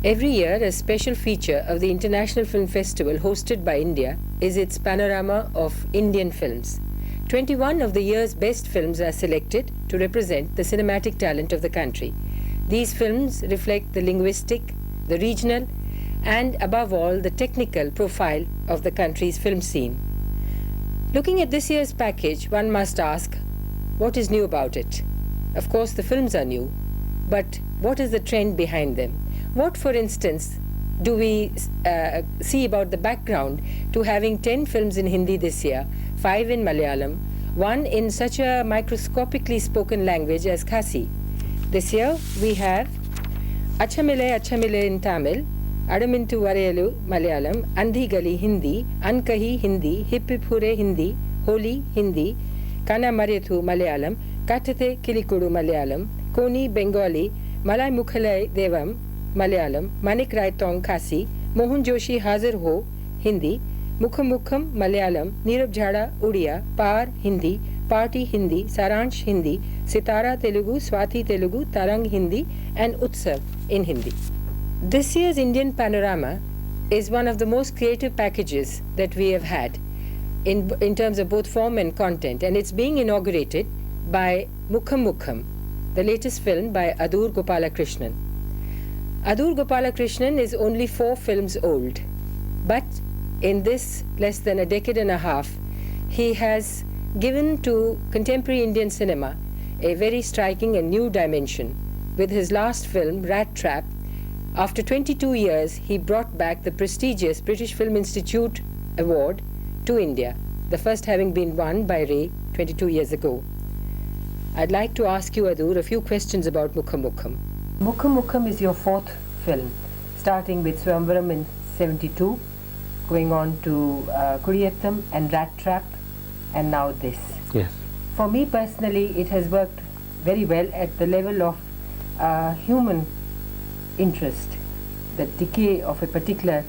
Every year, a special feature of the International Film Festival hosted by India is its panorama of Indian films. 21 of the year's best films are selected to represent the cinematic talent of the country. These films reflect the linguistic, the regional, and above all, the technical profile of the country's film scene. Looking at this year's package, one must ask, what is new about it? Of course, the films are new, but what is the trend behind them? What, for instance, do we see about the background to having 10 films in Hindi this year, 5 in Malayalam, 1 in such a microscopically spoken language as Khasi? This year we have Acha Mile in Tamil, Adamintu Varelu Malayalam, Andhi Gali Hindi, Ankahi Hindi, Hip Hip Hure Hindi, Holi Hindi, Kana Marethu Malayalam, Katate Kilikudu Malayalam, Koni Bengali, Malay Mukhalai Devam Malayalam, Manik Rai Tong Khasi, Mohan Joshi Hazir Ho Hindi, Mukham Mukham Malayalam, Nirab Jhada Udiya, Par Hindi, Party Hindi, Saransh Hindi, Sitara Telugu, Swati Telugu, Tarang Hindi, and Utsav in Hindi. This year's Indian Panorama is one of the most creative packages that we have had in terms of both form and content, and it's being inaugurated by Mukham Mukham, the latest film by Adoor Gopalakrishnan. Adoor Gopalakrishnan is only 4 films old, but in this less than a decade and a half, he has given to contemporary Indian cinema a very striking and new dimension. With his last film, Rat Trap, after 22 years, he brought back the prestigious British Film Institute Award to India, the first having been won by Ray 22 years ago. I'd like to ask you, Adoor, a few questions about Mukham Mukham. Mukham Mukham is your 4th film, starting with Swamvaram in 72, going on to Kudiyattam and Rat Trap, and now this. Yes. For me personally, it has worked very well at the level of human interest, the decay of a particular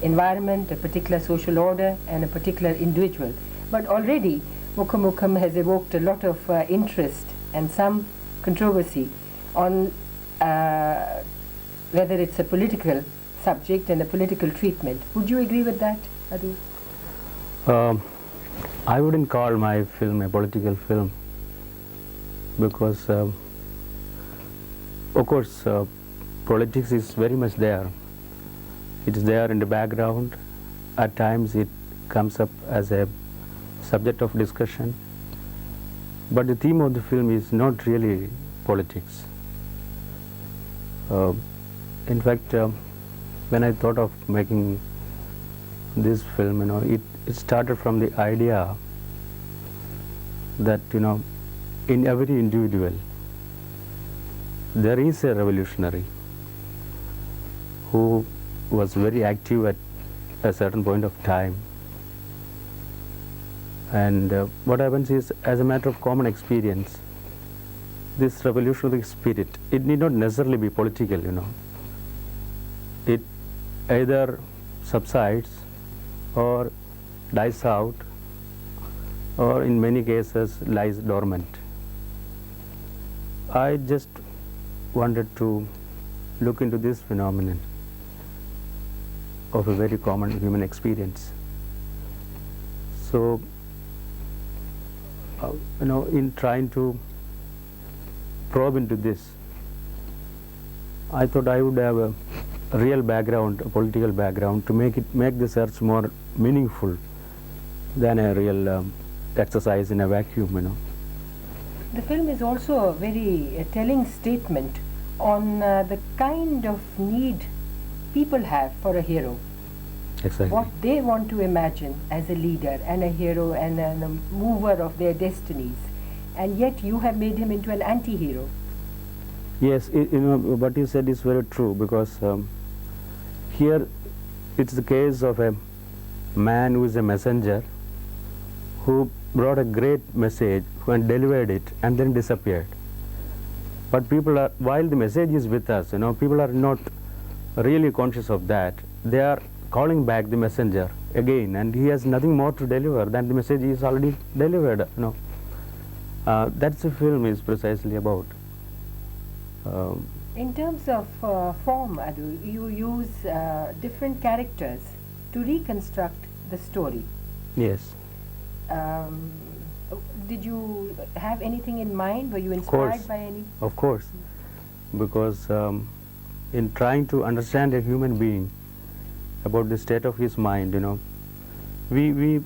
environment, a particular social order, and a particular individual. But already, Mukham Mukham has evoked a lot of interest and some controversy on whether it's a political subject and a political treatment. Would you agree with that, Adoor? I wouldn't call my film a political film because, of course, politics is very much there. It is there in the background. At times it comes up as a subject of discussion, but the theme of the film is not really politics. In fact, when I thought of making this film, it started from the idea that, in every individual there is a revolutionary who was very active at a certain point of time. And what happens is, as a matter of common experience, this revolutionary spirit, it need not necessarily be political, It either subsides or dies out, or in many cases lies dormant. I just wanted to look into this phenomenon of a very common human experience. So, in trying to probe into this, I thought I would have a real background, a political background, to make the search more meaningful than a real exercise in a vacuum, The film is also a very telling statement on the kind of need people have for a hero. Exactly. What they want to imagine as a leader and a hero and a mover of their destinies, and yet you have made him into an anti-hero. Yes, what you said is very true, because here it's the case of a man who is a messenger who brought a great message and delivered it and then disappeared. But people are, while the message is with us, people are not really conscious of that. They are calling back the messenger again, and he has nothing more to deliver than the message is already delivered. That's the film is precisely about. In terms of form, Adoor, you use different characters to reconstruct the story. Yes, Um, did you have anything in mind? Were you of course, inspired by any? of course, because in trying to understand a human being about the state of his mind, we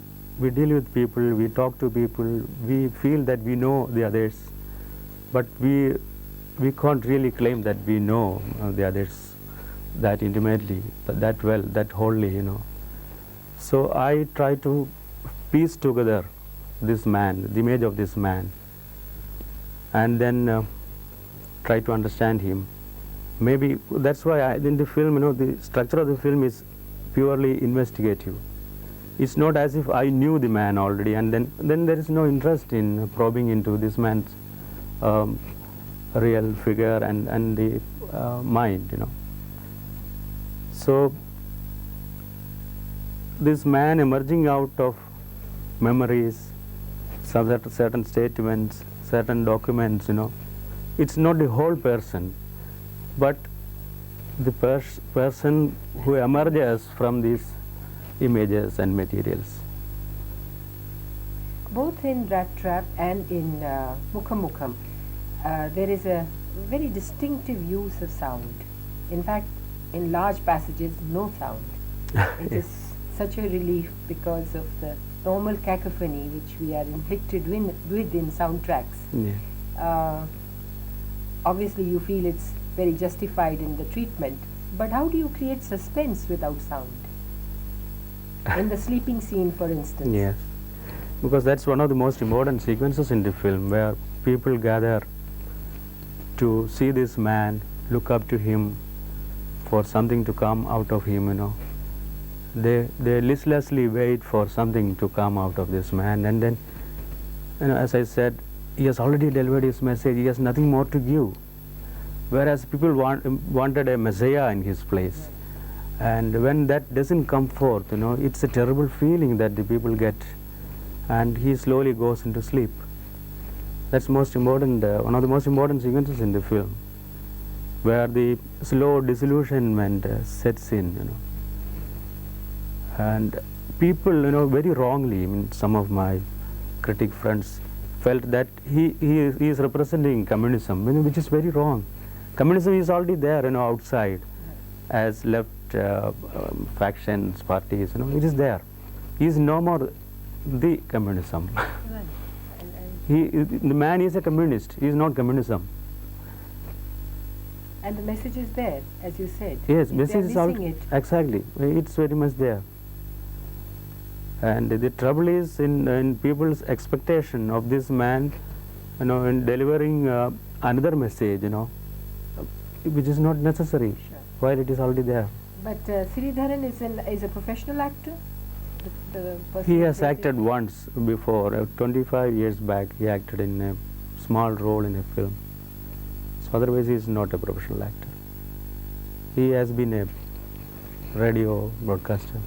deal with people, we talk to people, we feel that we know the others, but we can't really claim that we know the others that intimately, that well, that wholly. So I try to piece together this man, the image of this man, and then try to understand him. Maybe that's why in the film, the structure of the film is purely investigative. It's not as if I knew the man already, and then there is no interest in probing into this man's real figure and the mind. So this man emerging out of memories, some certain statements, certain documents, it's not the whole person, but the person who emerges from these images and materials. Both in Rat Trap and in Mukham Mukham, there is a very distinctive use of sound. In fact, in large passages, no sound. It is such a relief because of the normal cacophony which we are inflicted with in soundtracks. Yeah. Obviously, you feel it's very justified in the treatment, but how do you create suspense without sound? In the sleeping scene, for instance. Yes, because that's one of the most important sequences in the film, where people gather to see this man, look up to him for something to come out of him. They listlessly wait for something to come out of this man, and then, as I said, he has already delivered his message. He has nothing more to give. Whereas people wanted a messiah in his place, and when that doesn't come forth, it's a terrible feeling that the people get, and he slowly goes into sleep. That's most important. One of the most important sequences in the film, where the slow disillusionment sets in. And people, very wrongly, some of my critic friends felt that he is representing communism, which is very wrong. Communism is already there, outside, as left factions, parties, it is there. He is no more the communism. The man is a communist. He is not communism. And the message is there, as you said. Yes, If message is missing it. exactly. It's very much there. And the trouble is in people's expectation of this man, in delivering another message, which is not necessary, Sure. while it is already there. But Sridharan is a professional actor? The person He who has plays acted it? once before, 25 years back. He acted in a small role in a film. So otherwise, he is not a professional actor. He has been a radio broadcaster.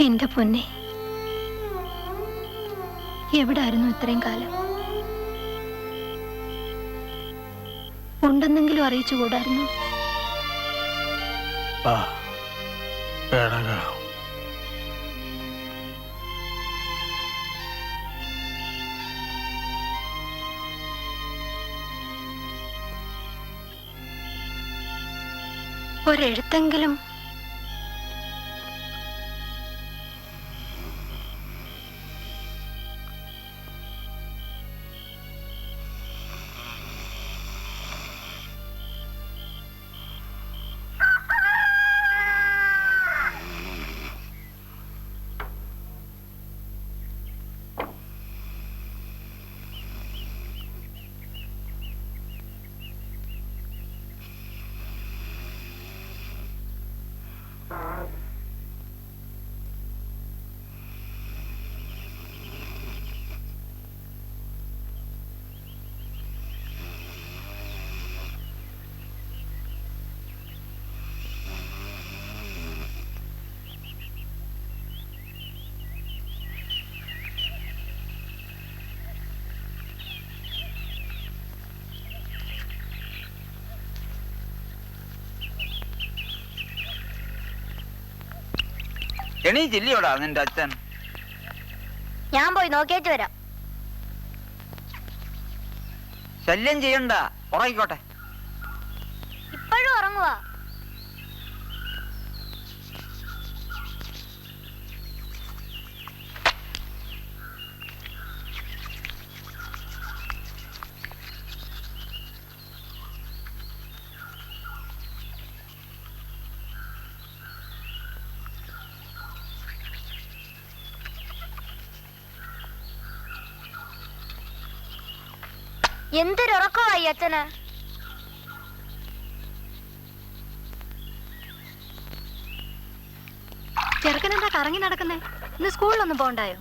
എന്റെ പൊന്നെ, എവിടായിരുന്നു ഇത്രയും കാലം? ഉണ്ടെന്നെങ്കിലും അറിയിച്ചുകൂടായിരുന്നു? ഒരെഴുത്തെങ്കിലും. എണീച്ചില്ലയോടാ നിന്റെ അച്ഛൻ? ഞാൻ പോയി നോക്കിയേച്ച് വരാം. ശല്യം ചെയ്യണ്ട, ഉറങ്ങിക്കോട്ടെ. ഇപ്പോഴും ഉറങ്ങുവാ? എന്തൊരുറക്കമായി അച്ഛന്. ചെറുക്കനെന്താ കറങ്ങി നടക്കുന്നേ? ഇന്ന് സ്കൂളിലൊന്നും പോണ്ടായോ?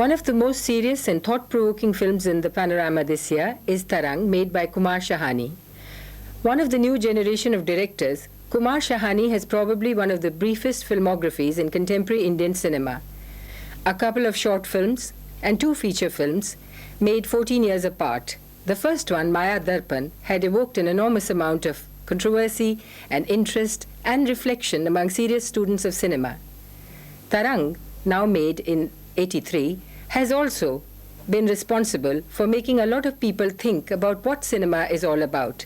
One of the most serious and thought-provoking films in the panorama this year is Tarang, made by Kumar Shahani. One of the new generation of directors, Kumar Shahani has probably one of the briefest filmographies in contemporary Indian cinema. A couple of short films and 2 feature films made 14 years apart. The first one, Maya Darpan, had evoked an enormous amount of controversy and interest and reflection among serious students of cinema. Tarang, now made in 83, has also been responsible for making a lot of people think about what cinema is all about.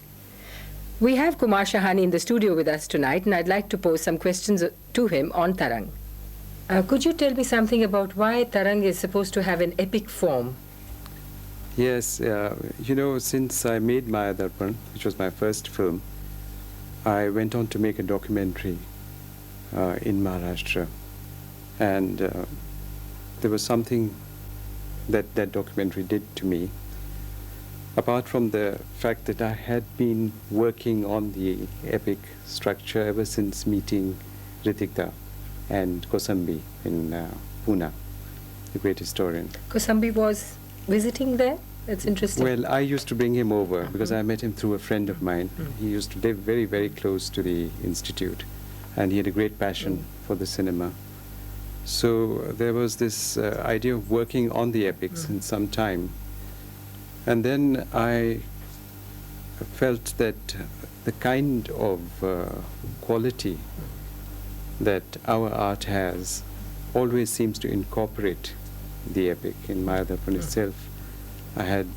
We have Kumar Shahani in the studio with us tonight, and I'd like to pose some questions to him on Tarang. Could you tell me something about why Tarang is supposed to have an epic form? Yes, since I made Maya Darpan, which was my first film, I went on to make a documentary in Maharashtra. And there was something that documentary did to me. Apart from the fact that I had been working on the epic structure ever since meeting Ritikda and Kosambi in Pune, the great historian. Kosambi was visiting there? That's interesting. Well, I used to bring him over because I met him through a friend of mine. He used to live very, very close to the institute, and he had a great passion for the cinema. So there was this idea of working on the epics in some time. And then I felt that the kind of quality that our art has always seems to incorporate the epic. In Maya Darpan itself, I had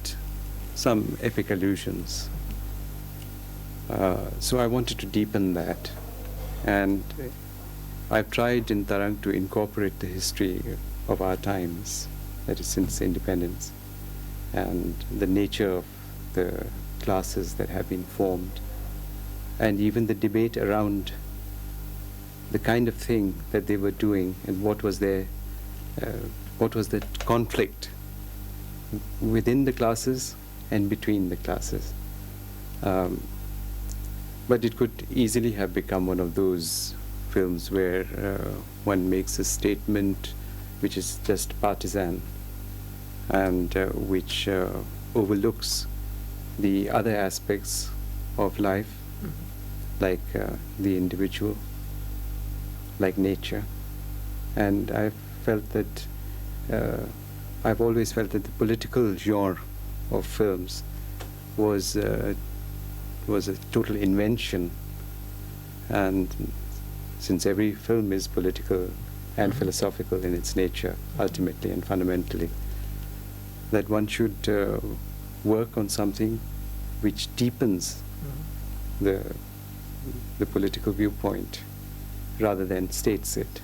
some epic allusions. So I wanted to deepen that. And I've tried in Tarang to incorporate the history of our times, that is since independence, and the nature of the classes that have been formed, and even the debate around the kind of thing that they were doing and what was the conflict within the classes and between the classes. But it could easily have become one of those films where one makes a statement which is just partisan and which overlooks the other aspects of life, like the individual, like nature. And I've always felt that the political genre of films was a total invention, and since every film is political and philosophical in its nature, ultimately and fundamentally, that one should work on something which deepens the political viewpoint rather than states it.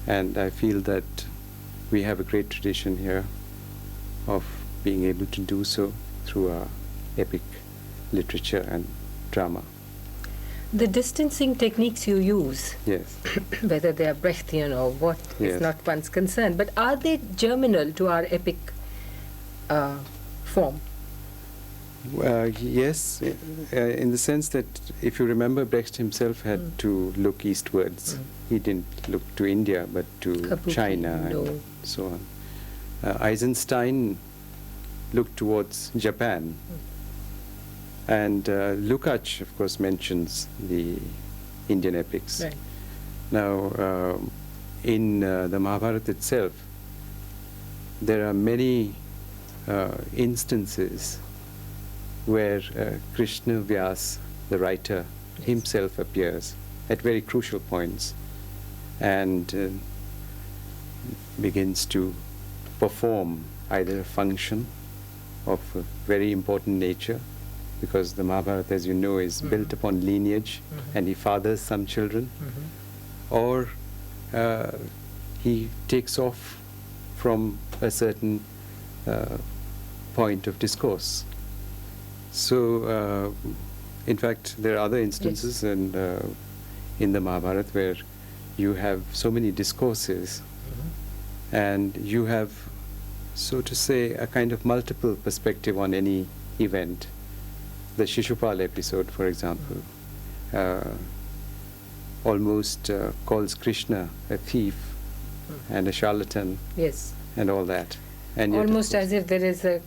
And I feel that we have a great tradition here of being able to do so through our epic literature and drama. The distancing techniques you use, Yes. whether they are Brechtian or what, is Yes. not one's concern, but are they germinal to our epic form? Yes, in the sense that if you remember, Brecht himself had to look eastwards. He didn't look to India, but to Kabuki, China no. and so on. Eisenstein looked towards Japan. And Lukács, of course, mentions the Indian epics. Right. Now, in the Mahabharata itself, there are many instances where Krishna Vyas, the writer, himself appears at very crucial points and begins to perform either a function of a very important nature, because the Mahabharata, as you know, is built upon lineage, and he fathers some children, or he takes off from a certain point of discourse. So, in fact, there are other instances in the Mahabharata where you have so many discourses, and you have, so to say, a kind of multiple perspective on any event. The Shishupal episode, for example, almost calls Krishna a thief and a charlatan, Yes. and all that. And yet, Almost as if there is a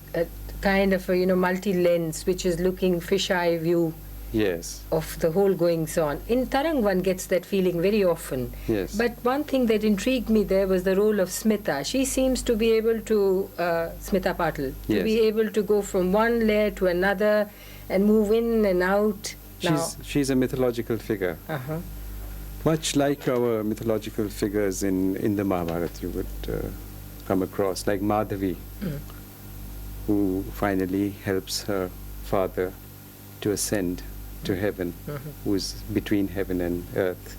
kind of a multi-lens which is looking fisheye view yes, of the whole goings on. In Tarang one gets that feeling very often. yes, But one thing that intrigued me there was the role of Smita. She seems to be able to, Smita Patil, to Yes. be able to go from one layer to another and move in and out. she's a mythological figure, Uh-huh. much like our mythological figures in the Mahabharata. You would come across, like Madhavi, who finally helps her father to ascend to heaven, who is between heaven and earth.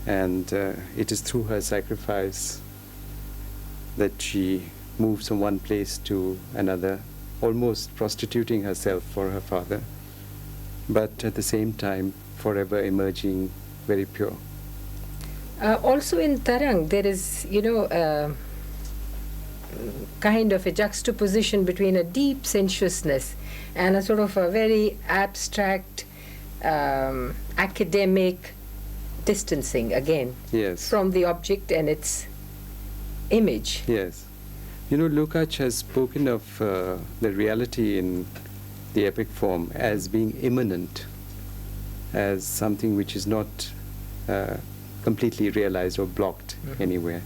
And it is through her sacrifice that she moves from one place to another, almost prostituting herself for her father, but at the same time forever emerging very pure. Also in Tarang, there is, kind of a juxtaposition between a deep sensuousness and a sort of a very abstract, academic distancing again Yes. from the object and its image. Yes. Lukács has spoken of the reality in the epic form as being immanent, as something which is not completely realized or blocked anywhere.